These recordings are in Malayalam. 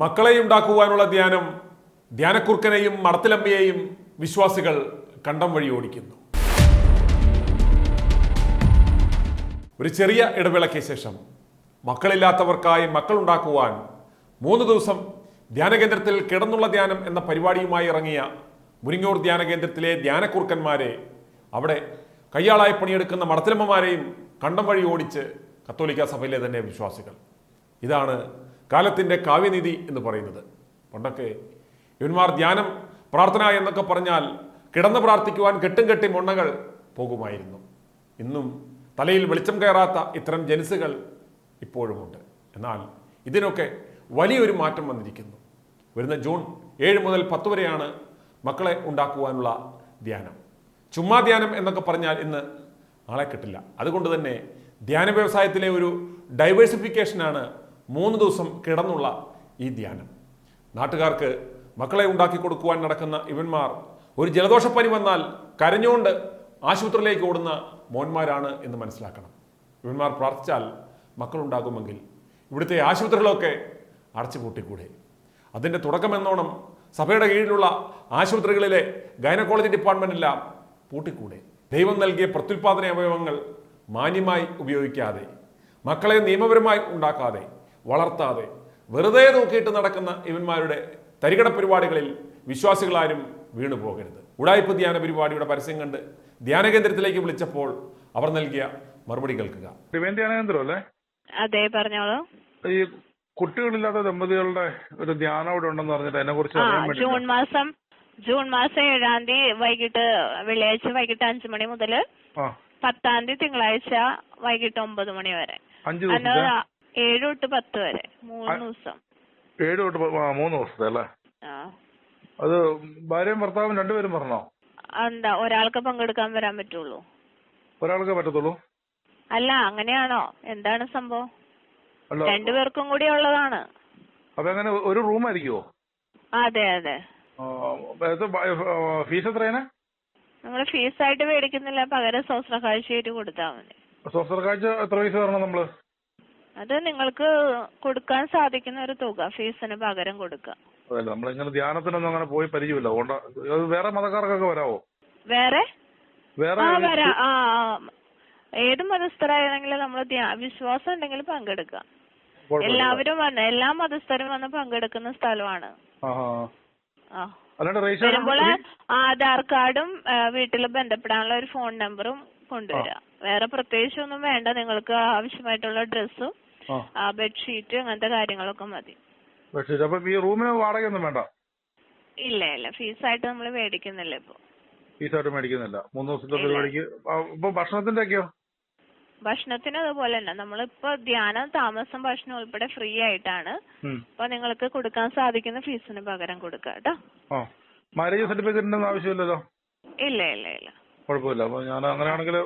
മക്കളെയുണ്ടാക്കുവാനുള്ള ധ്യാനം ധ്യാനക്കുർക്കനെയും മടത്തിലമ്മയെയും വിശ്വാസികൾ കണ്ടം വഴി ഓടിക്കുന്നു. ഒരു ചെറിയ ഇടവേളയ്ക്ക് ശേഷം മക്കളില്ലാത്തവർക്കായി മക്കളുണ്ടാക്കുവാൻ 3 ദിവസം ധ്യാനകേന്ദ്രത്തിൽ കിടന്നുള്ള ധ്യാനം എന്ന പരിപാടിയുമായി ഇറങ്ങിയ മുരിങ്ങൂർ ധ്യാനകേന്ദ്രത്തിലെ ധ്യാനക്കുർക്കന്മാരെ അവിടെ കയ്യാളായി പണിയെടുക്കുന്ന മടത്തിലമ്മമാരെയും കണ്ടം വഴി ഓടിച്ച് കത്തോലിക്ക സഭയിലെ തന്നെ വിശ്വാസികൾ. ഇതാണ് കാലത്തിൻ്റെ കാവ്യനീതി എന്ന് പറയുന്നത്. പണ്ടൊക്കെ ഇവന്മാർ ധ്യാനം പ്രാർത്ഥന എന്നൊക്കെ പറഞ്ഞാൽ കിടന്ന് പ്രാർത്ഥിക്കുവാൻ കെട്ടും കെട്ടി മൊണ്ണകൾ പോകുമായിരുന്നു. ഇന്നും തലയിൽ വെളിച്ചം കയറാത്ത ഇത്തരം ജനുസുകൾ ഇപ്പോഴുമുണ്ട്. എന്നാൽ ഇതിനൊക്കെ വലിയൊരു മാറ്റം വന്നിരിക്കുന്നു. വരുന്ന ജൂൺ 7 മുതൽ 10 വരെയാണ് മക്കളെ ഉണ്ടാക്കുവാനുള്ള ധ്യാനം. ചുമ്മാ ധ്യാനം എന്നൊക്കെ പറഞ്ഞാൽ ഇന്ന് ആളെ കിട്ടില്ല. അതുകൊണ്ട് തന്നെ ധ്യാന വ്യവസായത്തിലെ ഒരു ഡൈവേഴ്സിഫിക്കേഷനാണ് 3 ദിവസം കിടന്നുള്ള ഈ ധ്യാനം. നാട്ടുകാർക്ക് മക്കളെ ഉണ്ടാക്കി കൊടുക്കുവാൻ നടക്കുന്ന ഇവന്മാർ ഒരു ജലദോഷപ്പനി വന്നാൽ കരഞ്ഞുകൊണ്ട് ആശുപത്രിയിലേക്ക് ഓടുന്ന മോന്മാരാണ് എന്ന് മനസ്സിലാക്കണം. ഇവന്മാർ പ്രാർത്ഥിച്ചാൽ മക്കളുണ്ടാകുമെങ്കിൽ ഇവിടുത്തെ ആശുപത്രികളൊക്കെ അടച്ചുപൂട്ടിക്കൂടെ? അതിൻ്റെ തുടക്കമെന്നോണം സഭയുടെ കീഴിലുള്ള ആശുപത്രികളിലെ ഗൈനക്കോളജി ഡിപ്പാർട്ട്മെൻറ്റെല്ലാം പൂട്ടിക്കൂടെ? ദൈവം നൽകിയ പ്രത്യുൽപാദന അവയവങ്ങൾ മാന്യമായി ഉപയോഗിക്കാതെ, മക്കളെ നിയമപരമായി ഉണ്ടാക്കാതെ, വളർത്താതെ വെറുതെ നോക്കിയിട്ട് നടക്കുന്ന ഇവന്മാരുടെ തരികട പരിപാടികളിൽ വിശ്വാസികളാരും വീണു പോകരുത്. ഉടായ്പ ധ്യാന പരിപാടിയുടെ പരസ്യം കണ്ട് ധ്യാനകേന്ദ്രത്തിലേക്ക് വിളിച്ചപ്പോൾ അവർ നൽകിയ മറുപടി കേൾക്കുക. ധ്യാനകേന്ദ്രമല്ലേ? അതെ, പറഞ്ഞോളൂ. ഈ കുട്ടികളില്ലാത്ത ദമ്പതികളുടെ ഒരു ധ്യാനം ഇവിടെ ഉണ്ടെന്ന് പറഞ്ഞിട്ട് അതിനെ കുറിച്ച് ജൂൺ മാസം 7-ാം തീയതി വൈകിട്ട്, വെള്ളിയാഴ്ച വൈകിട്ട് 5 മണി മുതൽ 10-ാം തീയതി തിങ്കളാഴ്ച വൈകിട്ട് 9 മണി വരെ. 7 തൊട്ട് 10 വരെ 3 ദിവസം. 7 തൊട്ട് 3 ദിവസത്തെ അല്ലേ? അത് ഭാര്യയും ഭർത്താവും രണ്ടുപേരും പറഞ്ഞോ? എന്താ, ഒരാൾക്ക് പങ്കെടുക്കാൻ വരാൻ പറ്റുള്ളൂ. ഒരാൾക്ക് പറ്റത്തുള്ളൂ? അല്ല, അങ്ങനെയാണോ? എന്താണ് സംഭവം? 2 പേർക്കും കൂടി ഉള്ളതാണ്. അപ്പൊ അങ്ങനെ ഒരു റൂം ആയിരിക്കുമോ? അതെ അതെ. ഫീസ് എത്രയാണ്? നമ്മള് ഫീസായിട്ട് മേടിക്കുന്നില്ല, പകരം സ്വസ്ത്ര കാഴ്ചയായിട്ട് കൊടുത്താൽ മതി. സ്വസ്ത്ര കാഴ്ച എത്ര പൈസ തരണം നമ്മള്? അത് നിങ്ങൾക്ക് കൊടുക്കാൻ സാധിക്കുന്ന ഒരു തുക ഫീസിന് പകരം കൊടുക്കാം. അതല്ല, നമ്മളിങ്ങനെ ധ്യാനത്തിനൊന്നും അങ്ങനെ പോയി പരിചയമില്ല. വേറെ മതക്കാർക്കൊക്കെ വരാവോ? വേറെ വരാം. ഏത് മതസ്ഥരാണെങ്കിലും നമ്മൾ വിശ്വാസം ഉണ്ടെങ്കിൽ പങ്കെടുക്കാം. എല്ലാവരും വന്ന്, എല്ലാ മതസ്ഥരും വന്ന് പങ്കെടുക്കുന്ന സ്ഥലമാണ്. വരുമ്പോൾ ആധാർ കാർഡും വീട്ടിൽ ബന്ധപ്പെടാനുള്ള ഒരു ഫോൺ നമ്പറും കൊണ്ടുവരാം. വേറെ പ്രത്യേകിച്ചൊന്നും വേണ്ട. നിങ്ങൾക്ക് ആവശ്യമായിട്ടുള്ള ഡ്രസ്സും ബെഡ്ഷീറ്റ് അങ്ങനത്തെ കാര്യങ്ങളൊക്കെ മതി. ഈ റൂമിന് വാടകയൊന്നും വേണ്ട? ഇല്ല, ഫീസായിട്ട് നമ്മൾ മേടിക്കുന്നില്ല. ഇപ്പൊ ഫീസായിട്ട് മേടിക്കുന്നില്ല. 3 ദിവസത്തെ പരിപാടിക്ക്. ഇപ്പൊ ഭക്ഷണത്തിന്റെ ഒക്കെയോ? ഭക്ഷണത്തിന് അതുപോലെ തന്നെ നമ്മളിപ്പോ ധ്യാനം, താമസം, ഭക്ഷണം ഉൾപ്പെടെ ഫ്രീ ആയിട്ടാണ്. അപ്പൊ നിങ്ങൾക്ക് കൊടുക്കാൻ സാധിക്കുന്ന ഫീസിന് പകരം കൊടുക്കാം കേട്ടോ. മാരേജ് സർട്ടിഫിക്കറ്റിന്റെ ആവശ്യമില്ലല്ലോ? ഇല്ല. കുഴപ്പമില്ല. അപ്പൊ ഞാൻ അങ്ങനെയാണെങ്കിൽ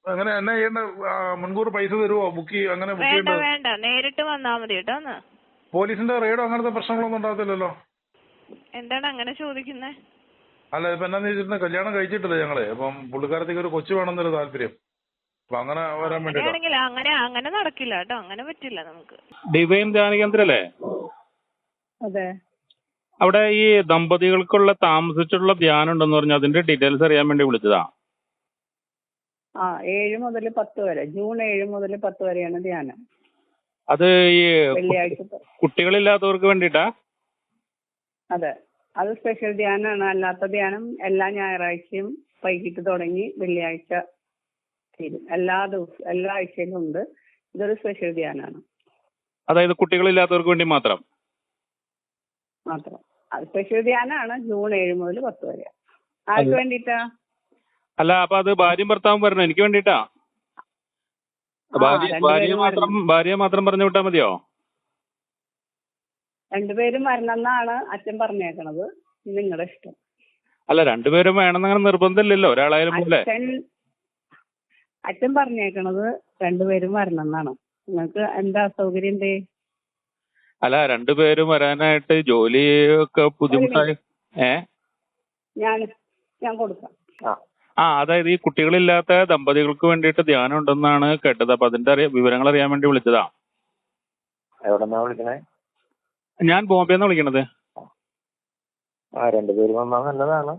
അങ്ങനെ എന്നാ ചെയ്യേണ്ട? മുൻകൂർ പൈസ തരുമോ? അങ്ങനെ വേണ്ട, നേരിട്ട് വന്നാ മതി കേട്ടോ. പോലീസിന്റെ റെയ്ഡോ അങ്ങനത്തെ പ്രശ്നങ്ങളൊന്നും ഉണ്ടാകത്തില്ലല്ലോ? എന്താണ് അങ്ങനെ ചോദിക്കുന്നത്? അല്ല, ഇപ്പൊ എന്നാന്ന് വെച്ചിട്ടുണ്ടെ കല്യാണം കഴിച്ചിട്ടില്ല ഞങ്ങളെ. അപ്പം പുള്ളിക്കാരത്തേക്ക് ഒരു കൊച്ചു വേണമെന്നൊരു താല്പര്യം. അപ്പൊ അങ്ങനെ വരാൻ വേണ്ടി. അങ്ങനെ നടക്കില്ല കേട്ടോ, അങ്ങനെ പറ്റില്ല നമുക്ക്. ഡിവൈൻ ധ്യാനകേന്ദ്രല്ലേ? അതെ. അവിടെ ഈ ദമ്പതികൾക്കുള്ള താമസിച്ചുള്ള ധ്യാനം ഉണ്ടെന്ന് പറഞ്ഞു, അതിന്റെ ഡീറ്റെയിൽസ് അറിയാൻ വേണ്ടി വിളിച്ചതാ. 7 മുതൽ 10 വരെ, ജൂൺ 7 മുതൽ 10 വരെയാണ് ധ്യാനം. അത് ഈ വെള്ളിയാഴ്ച കുട്ടികളില്ലാത്തവർക്ക് വേണ്ടിട്ടാ? അതെ, അത് സ്പെഷ്യൽ ധ്യാനമാണ്. അല്ലാത്ത ധ്യാനം എല്ലാ ഞായറാഴ്ചയും വൈകിട്ട് തുടങ്ങി വെള്ളിയാഴ്ച തീരും. എല്ലാ ആഴ്ചയിലും ഉണ്ട്. ഇതൊരു സ്പെഷ്യൽ ധ്യാനമാണ്. അതായത് കുട്ടികളില്ലാത്തവർക്ക് വേണ്ടി മാത്രം? അത് സ്പെഷ്യൽ ധ്യാനമാണ്. ജൂൺ 7 മുതൽ 10 വരെ. ആർക്ക് വേണ്ടിട്ടാ? അല്ല, അപ്പൊ അത് ഭാര്യയും ഭർത്താവും വരണം. എനിക്ക് വേണ്ടിട്ടാ? ഭാര്യ മാത്രം പറഞ്ഞു വിട്ടാ മതിയോ? 2 പേരും വരണമെന്നാണ് അച്ഛൻ പറഞ്ഞേക്കണത്. നിങ്ങളുടെ ഇഷ്ടം. അല്ല, 2 പേരും വേണമെന്ന് അങ്ങനെ നിർബന്ധമില്ലല്ലോ, ഒരാളായാലും പോലെ. അച്ഛൻ പറഞ്ഞേക്കണത് 2 പേരും വരണമെന്നാണ്. നിങ്ങൾക്ക് എന്താ അസൗകര്യം? അല്ല, 2 പേരും വരാനായിട്ട് ജോലിയൊക്കെ ബുദ്ധിമുട്ടായി. ഞാൻ കൊടുക്കാം. അതായത് ഈ കുട്ടികളില്ലാത്ത ദമ്പതികൾക്ക് വേണ്ടിയിട്ട് ധ്യാനം ഉണ്ടെന്നാണ് കേട്ടത്. അപ്പൊ അതിന്റെ വിവരങ്ങൾ അറിയാൻ വേണ്ടി വിളിച്ചതാ. എവിടെന്നാ വിളിക്കണേ? ഞാൻ ബോംബെന്ന് വിളിക്കണത്. രണ്ടുപേരും വന്നാൽ നല്ലതാണ്.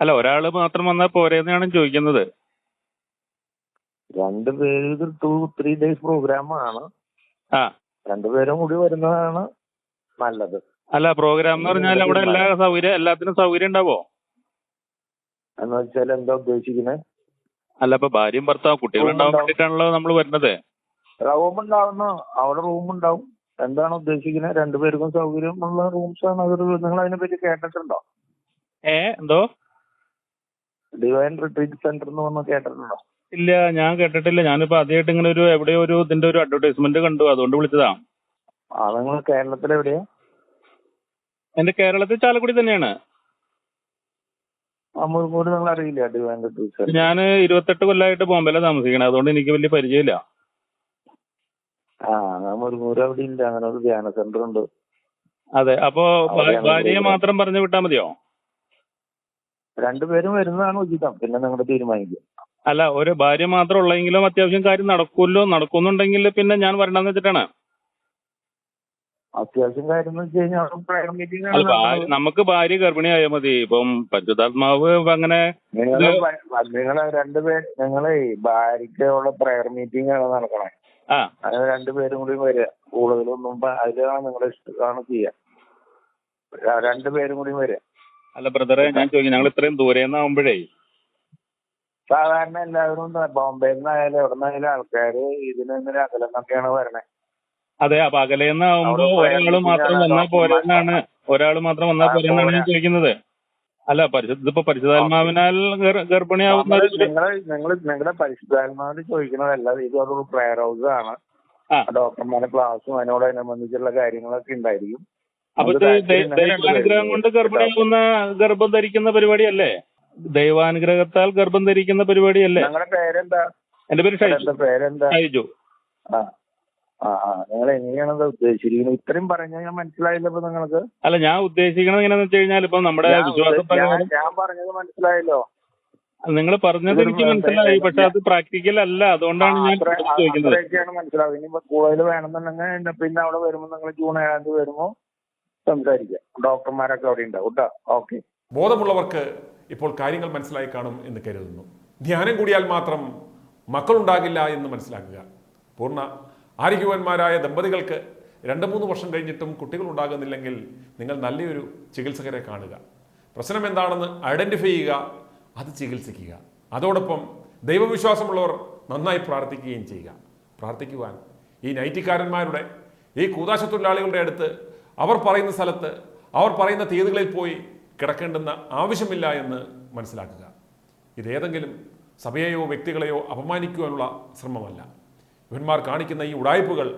അല്ല, ഒരാള് മാത്രം വന്നാൽ പോരെന്നാണ് ചോദിക്കുന്നത്. 2 പേര് 2-3 days പ്രോഗ്രാമാണ്. ആ, 2 പേരും കൂടി വരുന്നതാണ് നല്ലത്. അല്ല, പ്രോഗ്രാം എന്ന് പറഞ്ഞാൽ അവിടെ എല്ലാത്തിനും സൗകര്യം ഉണ്ടാവോ? എന്ന് വെച്ചാൽ എന്താ ഉദ്ദേശിക്കുന്നത്? അല്ല, ഇപ്പൊ ഭാര്യയും ഭർത്താവും കുട്ടികളുണ്ടാവാൻ വേണ്ടിട്ടാണല്ലോ നമ്മൾ വരുന്നത്. അവിടെ റൂം ഉണ്ടാവും. എന്താണ് ഉദ്ദേശിക്കുന്നത്? 2 പേർക്കും സൗകര്യമുള്ള റൂംസ് ആണ്. അത് നിങ്ങൾ അതിനെ പറ്റി കേട്ടിട്ടുണ്ടോ? എന്തോ ഡിവൈൻ റിട്രീറ്റ് സെന്റർ എന്ന് പറഞ്ഞ കേട്ടിട്ടുണ്ടോ? ഇല്ല, ഞാൻ കേട്ടിട്ടില്ല. ഞാനിപ്പോ ആദ്യമായിട്ട് ഇങ്ങനെ എവിടെയോ ഇതിന്റെ ഒരു അഡ്വർടൈസ്മെന്റ് കണ്ടു, അതുകൊണ്ട് വിളിച്ചതാ. നിങ്ങൾ കേരളത്തിൽ എവിടെയാ? എന്റെ കേരളത്തിൽ ചാലക്കുടി തന്നെയാണ്. മുഴുകൂടി നിങ്ങൾ അറിയില്ല ഡിവൈൻ റിട്രീറ്റ് സെന്റർ? ഞാൻ 28 കൊല്ലമായിട്ട് ബോംബെയിലാണ് താമസിക്കണത്, അതുകൊണ്ട് എനിക്ക് വലിയ പരിചയമില്ല. മുരുകൂർ അവിടെ ഇല്ല, അങ്ങനെ ഒരു ധ്യാന സെന്റർ ഉണ്ട്. അതെ, അപ്പോ ഭാര്യയെ മാത്രം പറഞ്ഞു വിട്ടാ മതിയോ? 2 പേരും വരുന്നതാണ് ഉചിതം. പിന്നെ നിങ്ങൾ തീരുമാനിക്കും. അല്ല, ഒരു ഭാര്യ മാത്രം ഉള്ളെങ്കിലും അത്യാവശ്യം കാര്യം നടക്കുന്നുണ്ടെങ്കിൽ പിന്നെ ഞാൻ വരണ്ടെന്ന് വെച്ചിട്ടാണ്. അത്യാവശ്യം കാര്യം എന്ന് വെച്ച് കഴിഞ്ഞാൽ പ്രയർ മീറ്റിംഗ് നമുക്ക് ഭാര്യ ഗർഭിണിയായാൽ മതി. ഇപ്പം പരിശുദ്ധാത്മാവ് അങ്ങനെ നിങ്ങളെ 2 പേര് നിങ്ങളെ ഭാര്യയ്ക്കുള്ള പ്രയർ മീറ്റിംഗ് ആണ് നടക്കണേ. അങ്ങനെ 2 പേരും കൂടി വരിക. കൂടുതലൊന്നും അതിലാണ് നിങ്ങളുടെ ഇഷ്ടമാണ് ചെയ്യാം. 2 പേരും കൂടി വരിക. അല്ല ബ്രദറെ, ഞാൻ ചോദിക്കും, ഞങ്ങൾ ഇത്രയും ദൂരെന്നാവുമ്പോഴേ സാധാരണ എല്ലാവരും ബോംബെയിൽ നിന്നായാലും എവിടെ നിന്നായാലും ആൾക്കാര് ഇതിനൊന്നും അകലെന്നൊക്കെയാണ് വരണേ. അതെ, അപ്പൊ അകലെന്നാവുമ്പോ ഒരാള് മാത്രം വന്നാൽ പോരെന്നാണ് ഞാൻ ചോദിക്കുന്നത്. അല്ല, ഇതിപ്പോ പരിശുദ്ധാത്മാവിനാൽ ഗർഭിണിയാവുന്ന നിങ്ങളുടെ പരിശുദ്ധാത്മാവിന് ചോദിക്കണതല്ല. ഇതൊരു പ്രയർ ഹൗസ് ആണ്. ഡോക്ടർമാരുടെ ക്ലാസ്സും അതിനോടനുബന്ധിച്ചുള്ള കാര്യങ്ങളൊക്കെ ഉണ്ടായിരിക്കും. അപ്പൊ ദൈവാനുഗ്രഹം കൊണ്ട് ഗർഭം ധരിക്കുന്ന പരിപാടിയല്ലേ? ദൈവാനുഗ്രഹത്താൽ ഗർഭം ധരിക്കുന്ന പരിപാടിയല്ലേ? നിങ്ങളുടെ പേരെന്താ? എന്റെ പേര് ഷൈജു. നിങ്ങൾ എങ്ങനെയാണത് ഉദ്ദേശിച്ചിരിക്കുന്നത്? ഇത്രയും പറഞ്ഞാൽ ഞാൻ മനസ്സിലായില്ലപ്പോ നിങ്ങൾക്ക്. അല്ല, ഞാൻ ഉദ്ദേശിക്കണത് എങ്ങനെയാന്ന് വെച്ച് കഴിഞ്ഞാൽ ഇപ്പൊ നമ്മുടെ വിശ്വാസപ്രകാരം ഞാൻ പറഞ്ഞത് മനസ്സിലായല്ലോ. നിങ്ങൾ പറഞ്ഞത് എനിക്ക് മനസ്സിലായി, പക്ഷെ അത് പ്രാക്ടിക്കൽ അല്ല. അതുകൊണ്ടാണ് ഞാൻ ചോദിക്കുന്നത്. മനസ്സിലാവും. ഇനി കൂടുതൽ വേണമെന്നുണ്ടെങ്കിൽ പിന്നെ അവിടെ വരുമ്പോൾ നിങ്ങൾ ജൂൺ 7 തീയതി വരുമ്പോൾ സംസാരിക്കാം. ഡോക്ടർമാരൊക്കെ അവിടെ ഉണ്ടാവും കേട്ടോ. ഓക്കെ. ബോധമുള്ളവർക്ക് ഇപ്പോൾ കാര്യങ്ങൾ മനസ്സിലായി കാണും എന്ന് കരുതുന്നു. ധ്യാനം കൂടിയാൽ മാത്രം മക്കളുണ്ടാകില്ല എന്ന് മനസ്സിലാക്കുക. പൂർണ്ണ ആരോഗ്യവാന്മാരായ ദമ്പതികൾക്ക് 2-3 വർഷം കഴിഞ്ഞിട്ടും കുട്ടികൾ ഉണ്ടാകുന്നില്ലെങ്കിൽ നിങ്ങൾ നല്ലൊരു ചികിത്സകരെ കാണുക. പ്രശ്നം എന്താണെന്ന് ഐഡൻറ്റിഫൈ ചെയ്യുക, അത് ചികിത്സിക്കുക. അതോടൊപ്പം ദൈവവിശ്വാസമുള്ളവർ നന്നായി പ്രാർത്ഥിക്കുകയും ചെയ്യുക. പ്രാർത്ഥിക്കുവാൻ ഈ നൈറ്റിക്കാരന്മാരുടെ, ഈ കൂതാശത്തൊഴിലാളികളുടെ അടുത്ത്, അവർ പറയുന്ന സ്ഥലത്ത്, അവർ പറയുന്ന തീയതികളിൽ പോയി കിടക്കേണ്ടുന്ന ആവശ്യമില്ല എന്ന് മനസ്സിലാക്കുക. ഇതേതെങ്കിലും സഭയെയോ വ്യക്തികളെയോ അപമാനിക്കുവാനുള്ള ശ്രമമല്ല. ഇവന്മാർ കാണിക്കുന്ന ഈ ഉടായ്പകൾ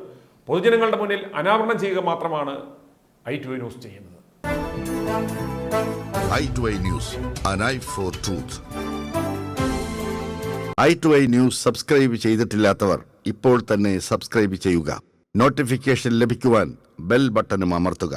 പൊതുജനങ്ങളുടെ മുന്നിൽ അനാവരണം ചെയ്യുക മാത്രമാണ് i2i ന്യൂസ് ചെയ്യുന്നത്. i2i news, an eye for truth. i2i news subscribe ചെയ്തിട്ടില്ലാത്തവർ ഇപ്പോൾ തന്നെ സബ്സ്ക്രൈബ് ചെയ്യുക. നോട്ടിഫിക്കേഷൻ ലഭിക്കുവാൻ ബെൽ ബട്ടണും അമർത്തുക.